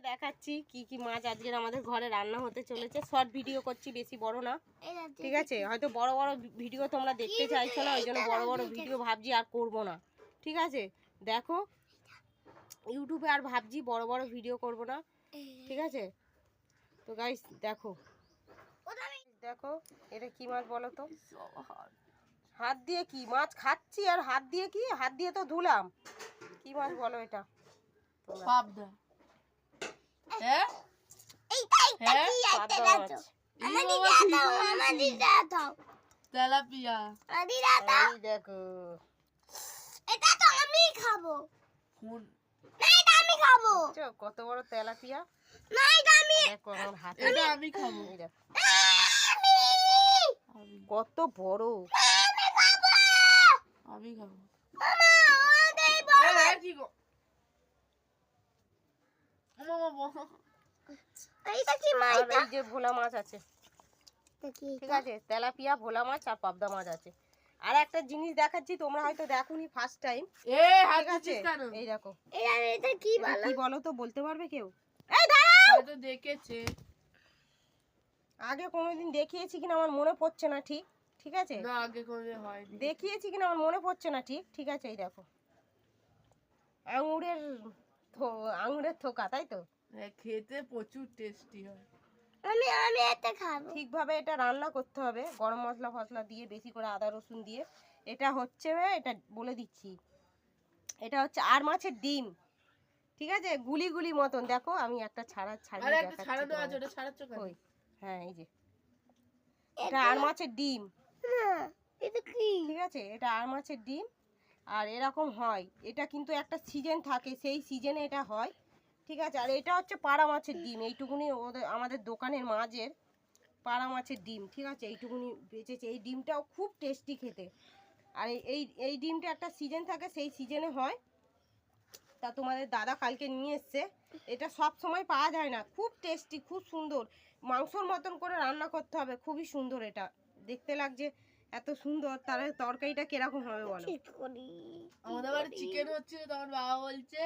দেখাচ্ছি কি কি মাছ আজকের আমাদের ঘরে রান্না হতে চলেছে। শর্ট ভিডিও করছি, বেশি বড় না, ঠিক আছে? হয়তো বড় বড় ভিডিও তোমরা দেখতে চাইছো না, ওই জন্য বড় বড় ভিডিও ভাবছি আর করব না, ঠিক আছে? দেখো ইউটিউবে আর ভাবছি বড় বড় ভিডিও করব না, ঠিক আছে? তো গাইস দেখো দেখো এটা কি মাছ বলো তো? হাত দিয়ে কি মাছ খাচ্ছি আর হাত দিয়ে কি? হাত দিয়ে তো ধুলাম। কি মাছ বলো এটা? পাবদা। হ্যাঁ তেলাপিয়া। দেখো এটা তো আমি খাবো। না এটা আমি খাবো। কত বড় তেলাপিয়া। না এটা আমি। দেখো আমার হাতে। এটা আমি খাবো। কত বড়। আমি খাবো। আমি খাবো। মামা ওটাই বড়। কি গো? মামা এইটা কি মাছ? আর এই যে ভোলা মাছ আছে, ঠিক আছে? তেলাপিয়া, ভোলা মাছ আর পাবদা মাছ আছে। আর একটা জিনিস দেখাচ্ছি, তোমরা হয়তো দেখোনি ফার্স্ট টাইম, ঠিক আছে? এই দেখো এটা কি এটা কি বলো তো, বলতে পারবে কেউ? এই দাঁড়াও। হয়তো দেখেছে, আগে কোনোদিন দেখিয়েছি কিনা আমার মনে পড়ছে না ঠিক, ঠিক আছে? না আগে কোনোদিন হয়নি। দেখিয়েছি কিনা আমার মনে পড়ছে না ঠিক, ঠিক আছে? এই দেখো আঙুরের থোকা, তাই তো? হ্যাঁ, খেতে প্রচুর টেস্টি হয়। আমি এটা খাবো। ঠিকভাবে এটা রান্না করতে হবে, গরম মশলা ফসলা দিয়ে, বেশি করে আদা রসুন দিয়ে। এটা হচ্ছে, এটা বলে দিচ্ছি, এটা হচ্ছে আর মাছের ডিম, ঠিক আছে? গুলি গুলি মতন। দেখো আমি একটা ছাড়িয়ে আরে একটা দেখাচ্ছি ছাড়ানো আছে, তোমাদের। ওটা ছাড়াচ্ছ কেন? কই? হ্যাঁ এই যে এটা আর মাছের ডিম, হ্যাঁ, এটা কি? ঠিক আছে? এটা আর মাছের ডিম। আর এরকম হয়, এটা কিন্তু একটা সিজন থাকে, সেই সিজনে এটা হয়, ঠিক আছে? আর এটা হচ্ছে পাড়া মাছের ডিম, এইটুকুনি আমাদের দোকানের মাঝের পাড়া মাছের ডিম, ঠিক আছে? এইটুকুনি বেঁচেছে। এই ডিমটাও খুব টেস্টি খেতে। আর এই ডিমটা একটা সিজন থাকে, সেই সিজনে হয়। তা তোমাদের দাদা কালকে নিয়ে এসছে। এটা সব সময় পাওয়া যায় না, খুব টেস্টি, খুব সুন্দর। মাংসর মতন করে রান্না করতে হবে, খুবই সুন্দর। এটা দেখতে লাগছে এত সুন্দর, তাহলে তরকারিটা কিরকম হবে বলো? আমাদের বাড়ি চিকেন হচ্ছে, তখন বাবা বলছে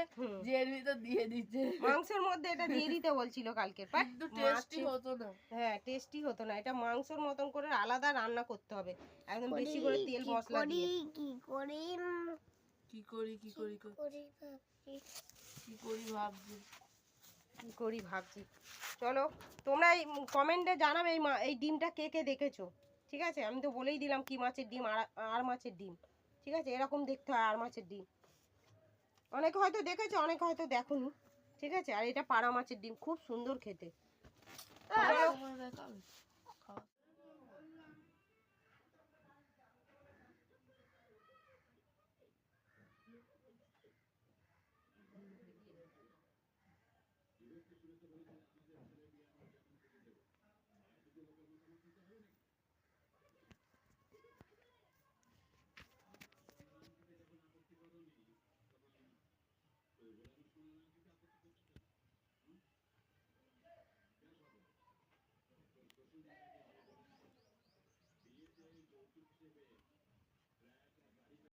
যে এর ভিতর দিয়ে দিতে। মাংসের মধ্যে এটা দিয়ে দিতে বলছিল কালকে, কিন্তু টেস্টি হতো না। হ্যাঁ টেস্টি হতো না। এটা মাংসর মতন করে আলাদা রান্না করতে হবে, একদম বেশি করে তেল মশলা দিয়ে। কি করি ভাবছি। চলো তোমরা এই কমেন্টে জানাবে এই ডিমটা কে কে দেখেছো, ঠিক আছে? আমি তো বলেই দিলাম কি মাছের ডিম, আর মাছের ডিম, ঠিক আছে? এরকম দেখতে হয় আর মাছের ডিম। অনেকে হয়তো দেখেছো, অনেকে হয়তো দেখোনি, ঠিক আছে? আর এটা পাড়া মাছের ডিম, খুব সুন্দর খেতে।